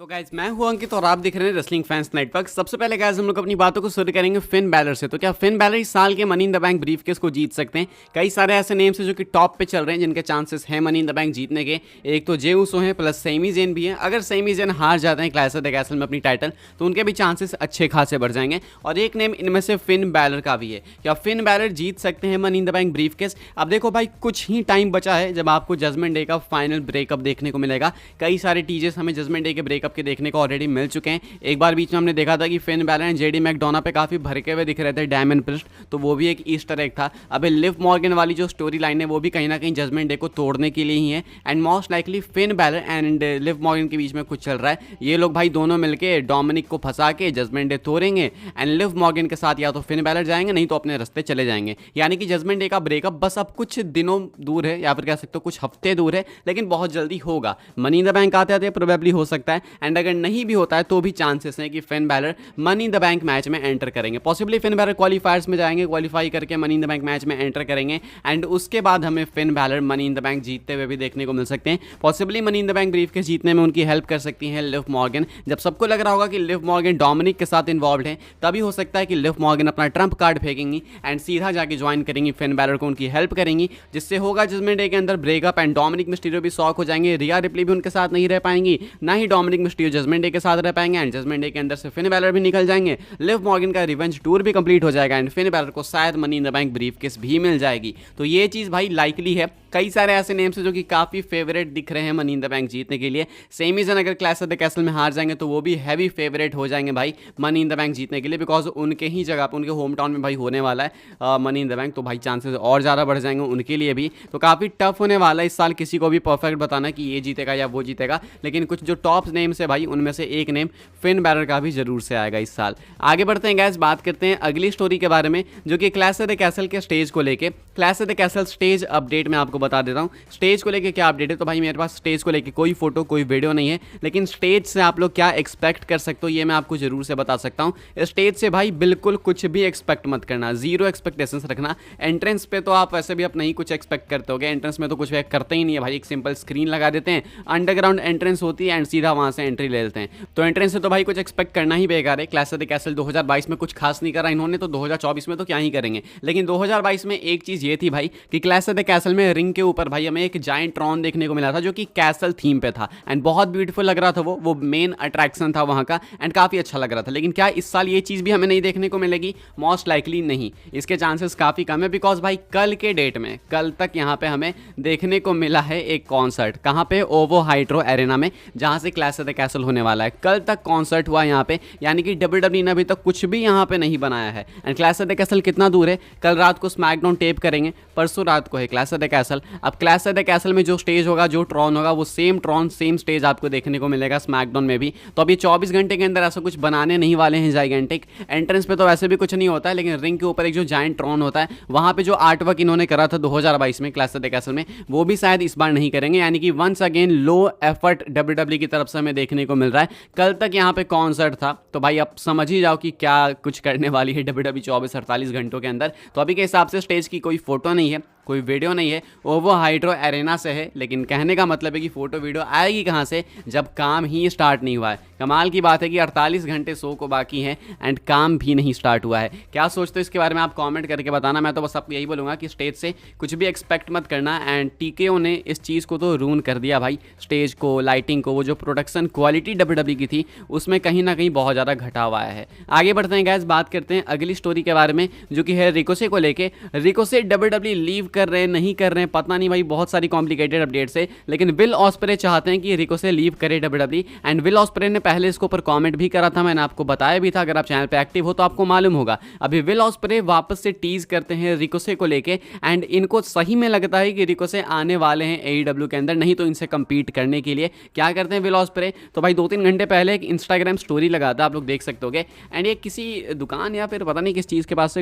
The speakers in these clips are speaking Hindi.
तो गाइज मैं हूं अंकित और आप दिख रहे हैं रेसलिंग फैंस नेटवर्क। सबसे पहले गाइज हम लोग अपनी बातों को शुरू करेंगे फिन बैलर से। तो क्या फिन बैलर इस साल के money in the bank briefcase को जीत सकते हैं? कई सारे ऐसे नेम्स हैं जो कि टॉप पे चल रहे हैं जिनके चांसेस हैं मनी इन द बैंक जीतने के। एक तो जे उसो हैं प्लस सेमी जेन भी है। अगर सेमी जेन हार जाते हैं क्लैश ऑफ द कैसल में अपनी टाइटल तो उनके भी चांसेस अच्छे खासे बढ़ जाएंगे। और एक नेम इनमें से फिन बैलर का भी है। क्या फिन बैलर जीत सकते हैं money in the bank briefcase? अब देखो भाई, कुछ ही टाइम बचा है जब आपको जजमेंट डे का फाइनल ब्रेकअप देखने को मिलेगा। कई सारे टीजेस हमें जजमेंट डे के ब्रेकअप के देखने को ऑलरेडी मिल चुके हैं। एक बार बीच में हमने देखा था कि Finn Balor and JD McDonagh पे काफी भड़के हुए दिख रहे थे डायमंड प्रिस्ट, तो वो भी एक ईस्टर एग था। अबे लिव मॉर्गन वाली जो स्टोरी लाइन है वो भी कहीं ना कहीं जजमेंट डे को तोड़ने के लिए ही है। And most likely Finn Balor and Liv Morgan के बीच में कुछ चल रहा है। ये लोग भाई दोनों मिलके डोमिनिक को फंसा के जजमेंट डे तोड़ेंगे एंड लिव मॉर्गन के साथ या तो फिन बैलर जाएंगे नहीं तो अपने रास्ते चले जाएंगे। यानी कि जजमेंट डे का ब्रेकअप बस अब कुछ दिनों दूर है या फिर कह सकते हो कुछ हफ्ते दूर है, लेकिन बहुत जल्दी होगा। मनी इन द बैंक आते आते प्रोबेबली हो सकता है। एंड अगर नहीं भी होता है तो भी चांसेस हैं कि Finn Balor money in the bank match में एंटर करेंगे। पॉसिबली फिन बैलर क्वालिफायर्स में जाएंगे, क्वालिफाई करके money in the bank match में एंटर करेंगे एंड उसके बाद हमें Finn Balor money in the bank जीतते हुए भी देखने को मिल सकते हैं। Possibly money in the bank brief के जीतने में उनकी हेल्प कर सकती है लिव मॉर्गन। जब सबको लग रहा होगा कि लिव मॉर्गन डोमिनिक के साथ इन्वॉल्व है, तभी हो सकता है कि लिव मॉर्गन अपना ट्रम्प कार्ड फेंकेंगी एंड सीधा जाके ज्वाइन करेंगी फिन बैलर को, उनकी हेल्प करेंगी, जिससे होगा जजमेंट डे के अंदर ब्रेकअप एंड डोमिनिक मिस्टीरियो भी शॉक हो जाएंगे। रिया रिप्ली भी उनके साथ नहीं रह पाएंगी, ना ही डोमिनिक मिस्टीरियो जजमेंट डे के साथ रह पाएंगे एंड जजमेंट डे के अंदर से फिन बैलर भी निकल जाएंगे। लिव मॉर्गन का रिवेंज टूर भी कंप्लीट हो जाएगा एंड फिन बैलर को शायद money in the bank briefcase भी मिल जाएगी। तो ये चीज़ भाई लाइकली है। कई सारे ऐसे नेम्स हैं जो कि काफ़ी फेवरेट दिख रहे हैं मनी इन द बैंक जीतने के लिए। सेमीजन अगर क्लैश ऑफ द कैसल में हार जाएंगे तो वो भी हैवी फेवरेट हो जाएंगे भाई मनी इन द बैंक जीतने के लिए, बिकॉज उनके ही जगह पर उनके होम टाउन में भाई होने वाला है मनी इन द बैंक, तो भाई चांसेस और ज़्यादा बढ़ जाएंगे उनके लिए भी। तो काफ़ी टफ होने वाला है इस साल किसी को भी परफेक्ट बताना कि ये जीतेगा या वो जीतेगा, लेकिन कुछ जो टॉप नेम्स है भाई उनमें से एक नेम फिन बैलर का भी जरूर से आएगा इस साल। आगे बढ़ते हैं गैस, बात करते हैं अगली स्टोरी के बारे में जो कि क्लैश ऑफ द कैसल के स्टेज को लेके। Clash of the castle stage update मैं आपको बता देता हूँ। स्टेज को लेके क्या अपडेट है? तो भाई मेरे पास स्टेज को लेके कोई फोटो कोई वीडियो नहीं है, लेकिन स्टेज से आप लोग क्या एक्सपेक्ट कर सकते हो ये मैं आपको जरूर से बता सकता हूँ। स्टेज से भाई बिल्कुल कुछ भी एक्सपेक्ट मत करना, जीरो एक्सपेक्टेशंस रखना। एंट्रेंस पे तो आप वैसे भी आप नहीं कुछ एक्सपेक्ट करते होगे, एंट्रेंस में तो कुछ करते ही नहीं है भाई, एक सिंपल स्क्रीन लगा देते हैं, अंडरग्राउंड एंट्रेंस होती है एंड सीधा वहाँ से एंट्री ले लेते हैं। तो एंट्रेंस से तो भाई कुछ एक्सपेक्ट करना ही बेकार है। क्लैश ऑफ द कैसल 2022 में कुछ खास नहीं करा इन्होंने, तो 2024 में तो क्या ही करेंगे। लेकिन 2022 में एक चीज़ ये थी भाई कि क्लैश ऑफ द कैसल में रिंग के ऊपर भाई हमें एक जायंट ट्रॉन देखने को मिला था जो कि कैसल थीम पे था एंड बहुत ब्यूटीफुल लग रहा था। वो मेन अट्रैक्शन था वहाँ का एंड काफ़ी अच्छा लग रहा था। लेकिन क्या इस साल ये चीज़ भी हमें नहीं देखने को मिलेगी? मोस्ट लाइकली नहीं, इसके चांसेस काफ़ी कम है, बिकॉज भाई कल के डेट में कल तक यहाँ पे हमें देखने को मिला है एक कॉन्सर्ट। कहाँ पे? ओवो हाइड्रो एरेना में, जहाँ से क्लैश ऑफ द कैसल होने वाला है। कल तक कॉन्सर्ट हुआ यहाँ पे, यानी कि WWE ने अभी तक कुछ भी यहाँ पे नहीं बनाया है। And clash of the castle कितना दूर है? कल रात को स्मैकडाउन टेप करेंगे, परसों रात को है क्लैश ऑफ द कैसल। अब क्लैश ऑफ द कैसल में जो स्टेज होगा, जो ट्रॉन होगा, वो सेम ट्रॉन सेम स्टेज आपको देखने को मिलेगा स्मैकडाउन में भी। तो अभी 24 घंटे के अंदर ऐसा कुछ बनाने नहीं वाले हैं जाइगेंटिक। एंट्रेंस पे तो वैसे भी कुछ नहीं होता है, लेकिन रिंग के ऊपर एक जो जायंट ट्रॉन होता है वहाँ पे जो आर्ट वर्क इन्होंने करा था 2022 में क्लैश ऑफ द कैसल में, वो भी शायद इस बार नहीं करेंगे। यानी कि once again low effort WWE की तरफ से हमें देखने को मिल रहा है। कल तक यहाँ पे कॉन्सर्ट था, तो भाई अब समझ ही जाओ कि क्या कुछ करने वाली है WWE 24-48 घंटों के अंदर। तो अभी के हिसाब से स्टेज की कोई फोटो नहीं है, कोई वीडियो नहीं है, ओवो हाइड्रो एरेना से है। लेकिन कहने का मतलब है कि फोटो वीडियो आएगी कहाँ से जब काम ही स्टार्ट नहीं हुआ है। कमाल की बात है कि 48 घंटे शो को बाकी हैं एंड काम भी नहीं स्टार्ट हुआ है। क्या सोचते हो इसके बारे में आप कमेंट करके बताना। मैं तो बस आपको यही बोलूँगा कि स्टेज से कुछ भी एक्सपेक्ट मत करना। एंड TKO ने इस चीज़ को तो रून कर दिया भाई, स्टेज को, लाइटिंग को, वो जो प्रोडक्शन क्वालिटी WWE की थी उसमें कहीं ना कहीं बहुत ज़्यादा घटाव आया है। आगे बढ़ते हैं गैस, बात करते हैं अगली स्टोरी के बारे में जो कि है रिकोसे को लेके। रिकोसे WWE लीव कर रहे हैं नहीं कर रहे हैं पता नहीं भाई, बहुत सारी कॉम्प्लिकेटेड अपडेट्स है, लेकिन विल ऑस्प्रे चाहते हैं कि रिकोसे लीव करे WWE। एंड विल ऑस्प्रे ने पहले इसके ऊपर कमेंट भी करा था, मैंने आपको बताया भी था, अगर आप चैनल पे एक्टिव हो तो आपको मालूम होगा। अभी विल ऑस्प्रे वापस से टीज करते हैं रिकोसे को लेके एंड इनको सही में लगता है कि रिकोसे आने वाले हैं AEW के अंदर, नहीं तो इनसे compete करने के लिए। क्या करते हैं विल ऑस्प्रे? तो भाई 2-3 घंटे पहले एक इंस्टाग्राम स्टोरी लगाता, आप लोग देख सकते होगे, एंड ये किसी दुकान या फिर पता नहीं किस चीज़ के पास से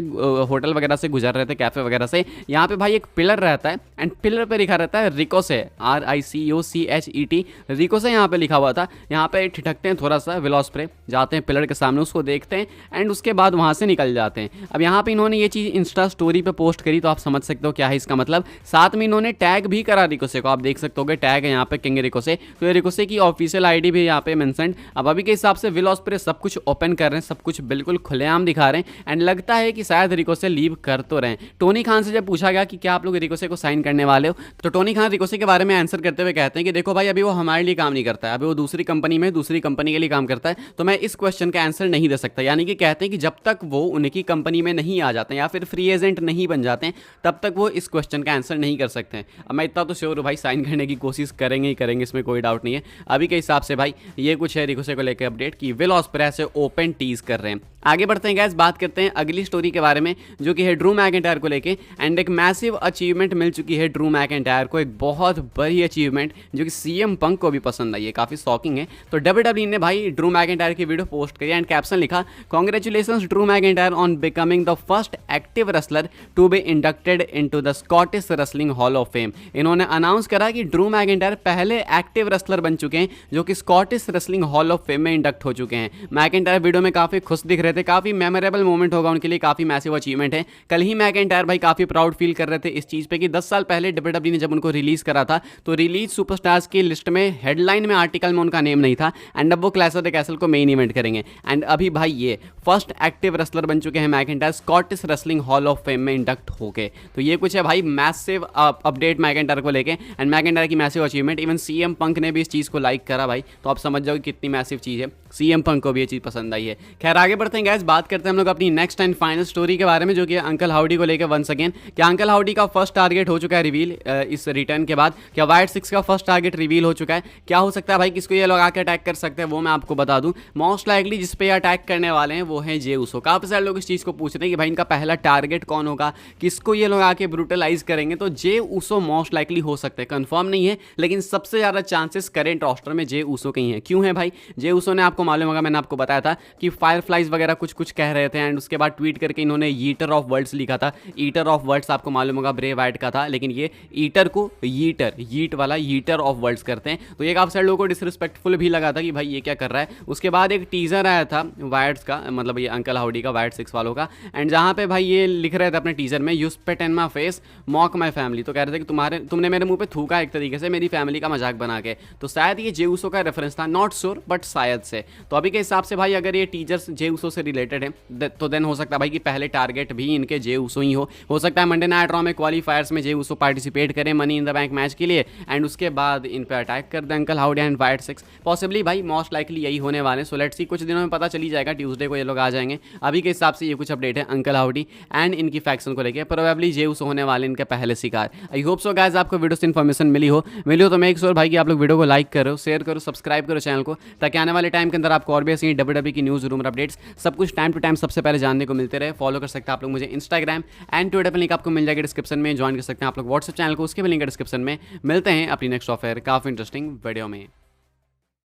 होटल वगैरह से गुजर रहे थे, कैफे वगैरह से। यहाँ पे भाई एक पिलर रहता है एंड पिलर पे लिखा रहता है रिकोसे, RICOCHET, रिकोसे यहाँ पे लिखा हुआ था। यहाँ पे ठिठकते हैं थोड़ा सा, वेलोस्प्रे जाते हैं पिलर के सामने, उसको देखते हैं एंड उसके बाद वहाँ से निकल जाते हैं। अब यहाँ पे इन्होंने ये चीज़ इंस्टा स्टोरी पे पोस्ट करी तो आप समझ सकते हो क्या है इसका मतलब। साथ में इन्होंने टैग भी करा रिकोसे को, आप देख सकते हो टैग है यहाँ पे किंग रिकोसे, तो ये रिकोसे की ऑफिशियल आईडी भी यहाँ पे मेंशन। अब अभी के हिसाब से विलोस्प्रे सब कुछ ओपन कर रहे हैं, सब कुछ बिल्कुल खुलेआम दिखा रहे हैं एंड लगता है कि शायद रिकोसे लीव कर तो रहे हैं। टोनी खान से जब पूछा गया कि क्या आप लोग रिकोसे को साइन करने वाले हो, तो टोनी खान रिकोसे के बारे में आंसर करते हुए कहते हैं कि देखो भाई, अभी वो हमारे लिए काम नहीं करता है, अभी वो दूसरी कंपनी में दूसरी कंपनी के लिए काम करता है, तो मैं इस क्वेश्चन का आंसर नहीं दे सकता। यानी कि कहते हैं कि जब तक वो उनकी कंपनी में नहीं आ जाते हैं या फिर फ्री एजेंट नहीं बन जाते हैं, तब तक वो इस क्वेश्चन का आंसर नहीं कर सकते हैं। अब मैं इतना तो श्योर हूँ भाई, साइन करने की कोशिश करेंगे ही करेंगे, इसमें कोई डाउट नहीं है। अभी के हिसाब से भाई ये कुछ है रिकोसे को लेकर अपडेट कि विल ऑस्प्रे से ओपन टीज कर रहे हैं। आगे बढ़ते हैं गाइस, बात करते हैं अगली स्टोरी के बारे में जो कि है ड्रू मैकिंटायर को लेके। एंड एक मैसिव अचीवमेंट मिल चुकी है ड्रू मैकिंटायर को, एक बहुत बड़ी अचीवमेंट जो कि सीएम पंक को भी पसंद आई है, काफी शॉकिंग है। तो WWE ने भाई ड्रू मैकिंटायर की वीडियो पोस्ट करी एंड कैप्शन लिखा, congratulations Drew McIntyre on becoming the first active wrestler to be inducted into the Scottish wrestling hall of fame. इन्होंने अनाउंस करा कि ड्रू मैकिंटायर पहले एक्टिव रेसलर बन चुके हैं जो कि Scottish wrestling hall of fame में इंडक्ट हो चुके हैं। मैकिंटायर वीडियो में काफी खुश दिख रहे थे, काफी मेमोरेबल मोमेंट होगा उनके लिए, काफी मैसिव अचीवमेंट है। कल ही मैकिंटायर भाई काफी प्राउड फील कर रहे थे इस चीज पे कि 10 साल पहले WWE ने जब उनको रिलीज करा था तो रिलीज सुपरस्टार्स की लिस्ट में हेडलाइन में आर्टिकल में उनका नेम नहीं था एंड अब वो क्लैश ऑफ द कैसल को मेन इवेंट करेंगे। एंड अभी भाई ये फर्स्ट एक्टिव रेसलर बन चुके हैं McIntyre Scottish wrestling hall of fame में इंडक्ट होके। तो ये कुछ है भाई मैसिव अपडेट मैकिंटायर को लेके एंड मैकिंटायर की massive achievement. Even CM Punk ने भी इस चीज को लाइक करा भाई, तो आप समझ जाओ कितनी मैसिव चीज है, सीएम पंक को भी ये चीज पसंद आई है। खैर आगे बढ़ते हैं गाइस, बात करते हैं हम लोग अपनी नेक्स्ट एंड फाइनल स्टोरी के बारे में जो कि अंकल हाउडी को लेकर वंस अगेन। क्या अंकल हाउडी का फर्स्ट टारगेट हो चुका है रिवील इस रिटर्न के बाद? क्या वाइट 6 का फर्स्ट टारगेट रिवील हो चुका है? क्या हो सकता है भाई, किसको ये लोग आके अटैक कर सकते हैं वो मैं आपको बता दूं। मोस्ट लाइकली जिस पे अटैक करने वाले हैं वो है जे उसो। काफी सारे लोग इस चीज को पूछ रहे हैं कि भाई इनका पहला टारगेट कौन होगा, किसको ये लोग आके ब्रूटलाइज करेंगे। तो जे उसो मोस्ट लाइकली हो सकते हैं, कंफर्म नहीं है लेकिन सबसे ज्यादा चांसेस करेंट रोस्टर में जे उसो के ही है। क्यों है भाई? जे उसो ने आपको मालूम होगा, मैंने आपको बताया था कि फायरफ्लाइज वगैरह कुछ कुछ कह रहे थे एंड उसके बाद ट्वीट करके इन्होंने ईटर ऑफ वर्ड्स लिखा था। ईटर ऑफ वर्ड्स आपको मालूम होगा ब्रे वाइट का था, लेकिन ये ईटर को ईट वाला ईटर ऑफ वर्ड्स करते हैं। तो ये काफी सारे लोगों को डिसरिस्पेक्टफुल भी लगा था कि भाई ये क्या कर रहा है। उसके बाद एक टीजर आया था वाइट्स का, मतलब ये अंकल हाउडी का, वाइट 6 वालों का, एंड जहां पे भाई ये लिख रहे थे अपने टीजर में, you spit in my face mock my family. तो कह रहे थे कि तुमने मेरे मुंह पे थूका एक तरीके से, मेरी फैमिली का मजाक बना के। तो शायद ये जे उसो का रेफरेंस था, नॉट श्योर बट शायद से। तो अभी के हिसाब से भाई अगर ये टीजर्स जे उसो से रिलेटेड है तो देन हो सकता है भाई कि पहले टारगेट भी इनके जे उसो ही हो सकता है मंडे नाइट रॉ में क्वालीफायर्स में जे उसो पार्टिसिपेट करें money in the bank match के लिए एंड उसके बाद इन पे अटैक कर दे uncle Howdy and Wyatt 6। Possibly भाई मोस्ट लाइकली यही होने वाले हैं। सो लेट्स सी, कुछ दिनों में पता चली जाएगा, ट्यूसडे को ये लोग आ जाएंगे। अभी के हिसाब से ये कुछ अपडेट है अंकल हाउडी एंड इनकी फैक्शन को लेकर, प्रोबेबली जे उसो होने वाले इनके पहले शिकार। आई होप सो गाइस आपको वीडियो से इन्फॉर्मेशन मिली हो तो मेक श्योर भाई कि आप लोग वीडियो को लाइक करो, शेयर करो, सब्सक्राइब करो चैनल को, ताकि आने वाले टाइम के अंदर आपको और भी ऐसी WWE की न्यूज़ रूमर अपडेट्स सब कुछ टाइम टू टाइम सबसे पहले जानने को मिलते रहे। फॉलो कर सकते हैं आप लोग मुझे इंस्टाग्राम एंड ट्विटर पर, लिंक आपको मिल जाएगा डिस्क्रिप्शन में। ज्वाइन कर सकते हैं आप लोग व्हाट्सएप चैनल को, उसके भी लिंक डिस्क्रिप्शन में। मिलते हैं अपनी नेक्स्ट ऑफर काफ़ी इंटरेस्टिंग वीडियो में।